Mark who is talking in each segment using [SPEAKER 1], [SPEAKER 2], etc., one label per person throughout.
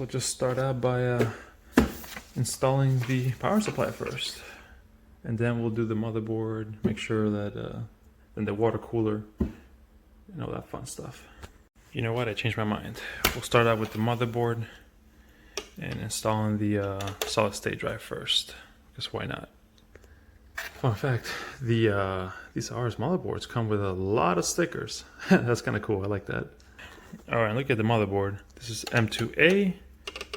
[SPEAKER 1] we'll just start out by installing the power supply first. And then we'll do the motherboard, make sure that, then the water cooler, and all that fun stuff. You know what, I changed my mind. We'll start out with the motherboard and installing the solid state drive first, because why not? Fun fact, these aorus motherboards come with a lot of stickers. That's kind of cool, I like that. Alright, look at the motherboard. This is M2A,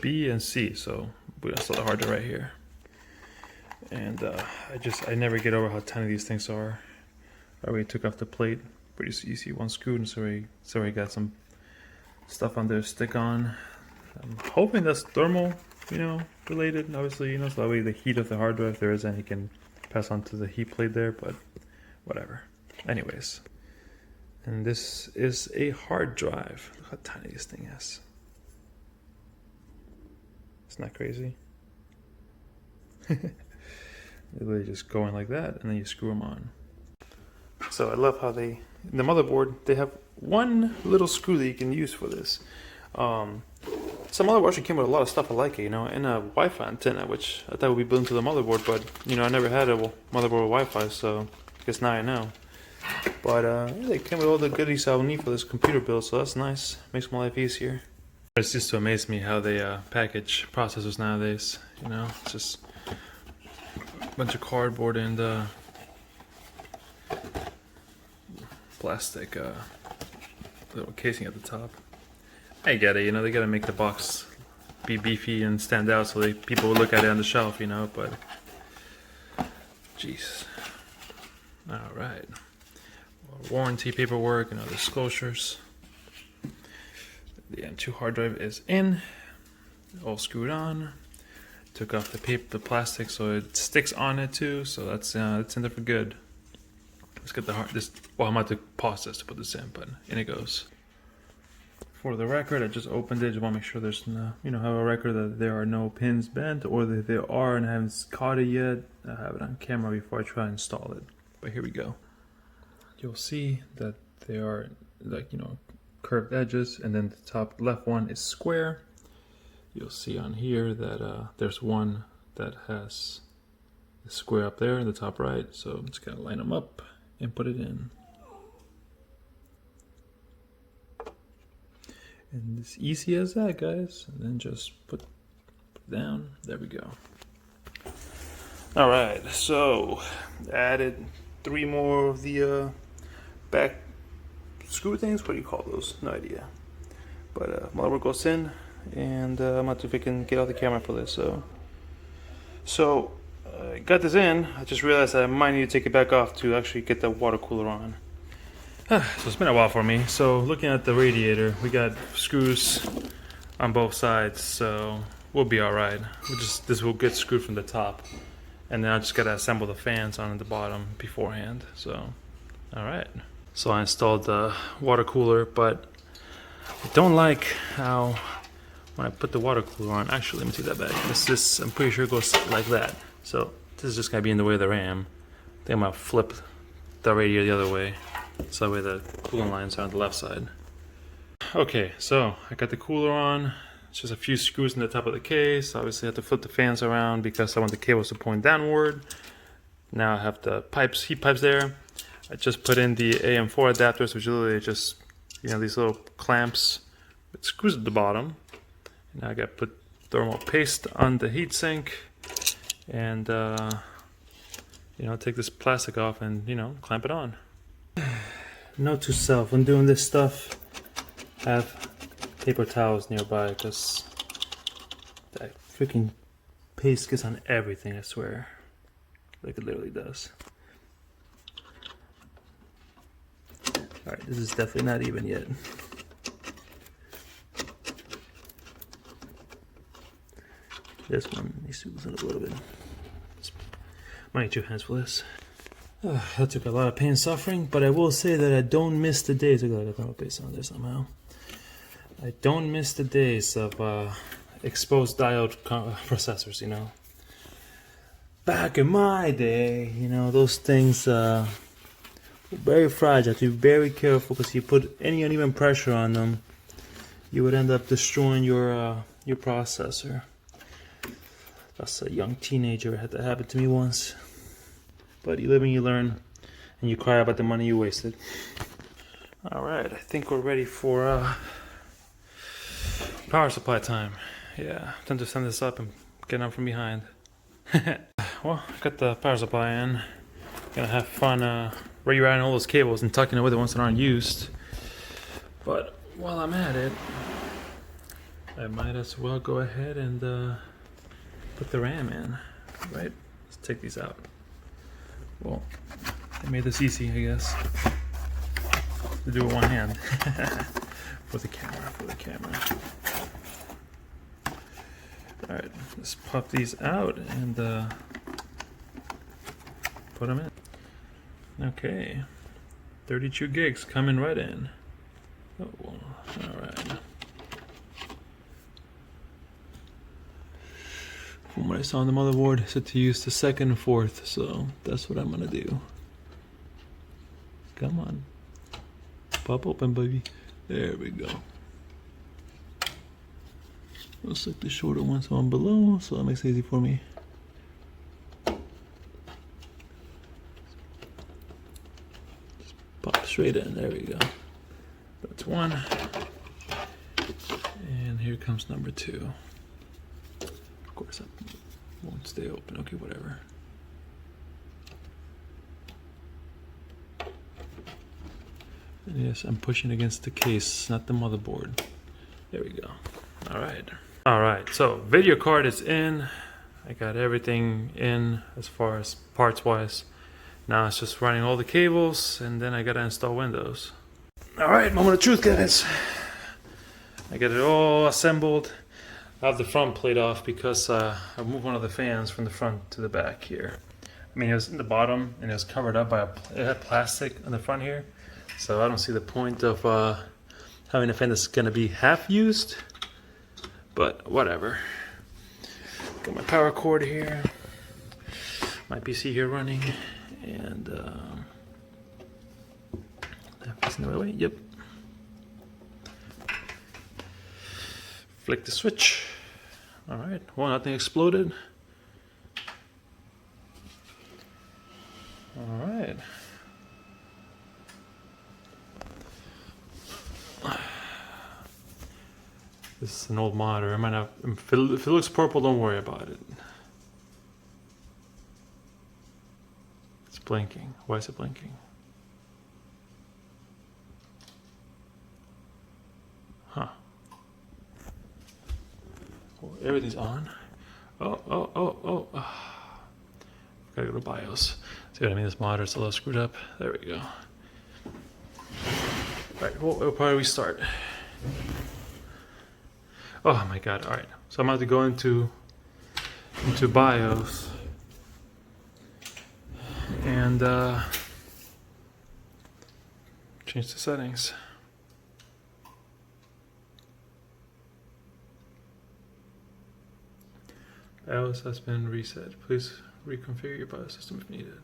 [SPEAKER 1] B, and C, so we install the hard drive right here. And I never get over how tiny these things are. I already took off the plate, but you see one screw, and it's already got some stuff on there to stick on. I'm hoping that's thermal, related, obviously, so that way the heat of the hard drive, if there is any, can pass on to the heat plate there, but whatever. Anyways, and this is a hard drive. Look how tiny this thing is. Isn't that crazy? Literally just go in like that, and then you screw them on. So I love how in the motherboard, they have one little screw that you can use for this. Some motherboard actually came with a lot of stuff I like it, and a Wi-Fi antenna, which I thought would be built into the motherboard, but I never had a motherboard with Wi-Fi, so I guess now I know. But they came with all the goodies I'll need for this computer build, so that's nice. Makes my life easier. It's just to amaze me how they package processors nowadays. It's just a bunch of cardboard and plastic little casing at the top. I get it, they gotta make the box be beefy and stand out so people will look at it on the shelf, but jeez. Alright. Warranty paperwork and other disclosures. The M2 hard drive is in, all screwed on. Took off the plastic so it sticks on it too, so it's in there for good. Let's get I'm about to pause this to put this in, but in it goes. For the record, I just opened it. Just want to make sure there's no, have a record that there are no pins bent, or that there are and I haven't caught it yet. I have it on camera before I try to install it. But here we go. You'll see that there are curved edges, and then the top left one is square. You'll see on here that there's one that has a square up there in the top right. So I'm just gonna line them up and put it in. And it's easy as that, guys. And then just put it down. There we go. All right, so added 3 more of the back screw things. What do you call those? No idea. But motherboard goes in, and I'm not sure if I can get out the camera for this. So I got this in. I just realized that I might need to take it back off to actually get the water cooler on. So it's been a while for me. So looking at the radiator, we got screws on both sides, so we'll be all right. This will get screwed from the top, and then I just gotta assemble the fans on the bottom beforehand. So, all right. So I installed the water cooler, but I don't like how when I put the water cooler on. Actually, let me take that back. This I'm pretty sure it goes like that. So this is just gonna be in the way of the RAM. I think I'm gonna flip the radiator the other way, so that way the cooling lines are on the left side. Okay, so I got the cooler on. It's just a few screws in the top of the case. Obviously I have to flip the fans around because I want the cables to point downward. Now I have the heat pipes there. I just put in the AM4 adapters, which are literally just, these little clamps with screws at the bottom. And now I got to put thermal paste on the heatsink, and take this plastic off and clamp it on. Note to self: when doing this stuff, have paper towels nearby, because that freaking paste gets on everything, I swear. Like it literally does. Alright, this is definitely not even yet. This one needs to loosen up a little bit. Might need 2 hands for this. That took a lot of pain and suffering, but I will say that I don't miss the days. Look at that, thermal paste on there somehow. I don't miss the days of exposed diode processors, Back in my day, those things were very fragile. You have to be very careful, because if you put any uneven pressure on them, you would end up destroying your your processor. That's a young teenager. It had that happen to me once. But you live and you learn, and you cry about the money you wasted. Alright, I think we're ready for power supply time. Yeah, time to send this up and get on from behind. Well, got the power supply in. Gonna have fun rerouting all those cables and tucking away the ones that aren't used. But while I'm at it, I might as well go ahead and put the RAM in, right? Let's take these out. Well, I made this easy, I guess, to do it with one hand. For the camera. Alright, let's pop these out and put them in. Okay, 32 gigs coming right in. Oh, alright. From what I saw on the motherboard, it said to use the second and fourth, so that's what I'm gonna do. Come on. Pop open, baby. There we go. Looks like the shorter one's on below, so that makes it easy for me. Just pop straight in, there we go. That's one. And here comes number two. Of course, that won't stay open. Okay, whatever. And yes, I'm pushing against the case, not the motherboard. There we go. All right, so video card is in. I got everything in as far as parts wise. Now it's just running all the cables, and then I gotta install Windows. All right, moment of truth, guys. I got it all assembled. I have the front plate off because I moved one of the fans from the front to the back here. I mean, it was in the bottom and it was covered up by it had plastic on the front here. So I don't see the point of having a fan that's gonna be half used, but whatever. Got my power cord here, my PC here running, and facing the right way, yep. Flick the switch. All right, well, nothing exploded. All right. This is an old monitor. I might not, if it looks purple, don't worry about it. It's blinking. Why is it blinking? Huh. Everything's on. Oh. Gotta go to BIOS. See what I mean? This monitor's a little screwed up. There we go. Alright, we'll probably restart. Oh my god, alright. So I'm about to go into BIOS. And change the settings. BIOS has been reset. Please reconfigure your BIOS system if needed.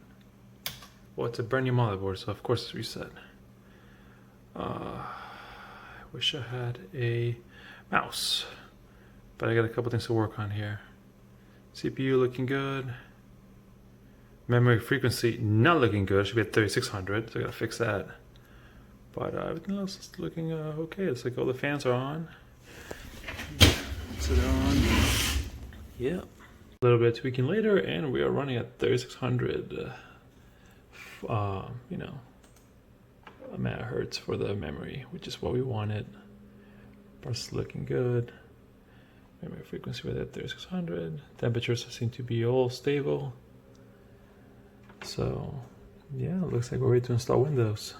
[SPEAKER 1] Well, it's a brand new motherboard, so of course it's reset. I wish I had a mouse, but I got a couple things to work on here. CPU looking good. Memory frequency not looking good. It should be at 3600, so I gotta fix that. But everything else is looking okay. It's like all the fans are on. So they're on. Yep. A little bit of tweaking later, and we are running at 3600. You know, megahertz for the memory, which is what we wanted. Parts looking good. Memory frequency right at 3600. Temperatures seem to be all stable. So, yeah, it looks like we're ready to install Windows.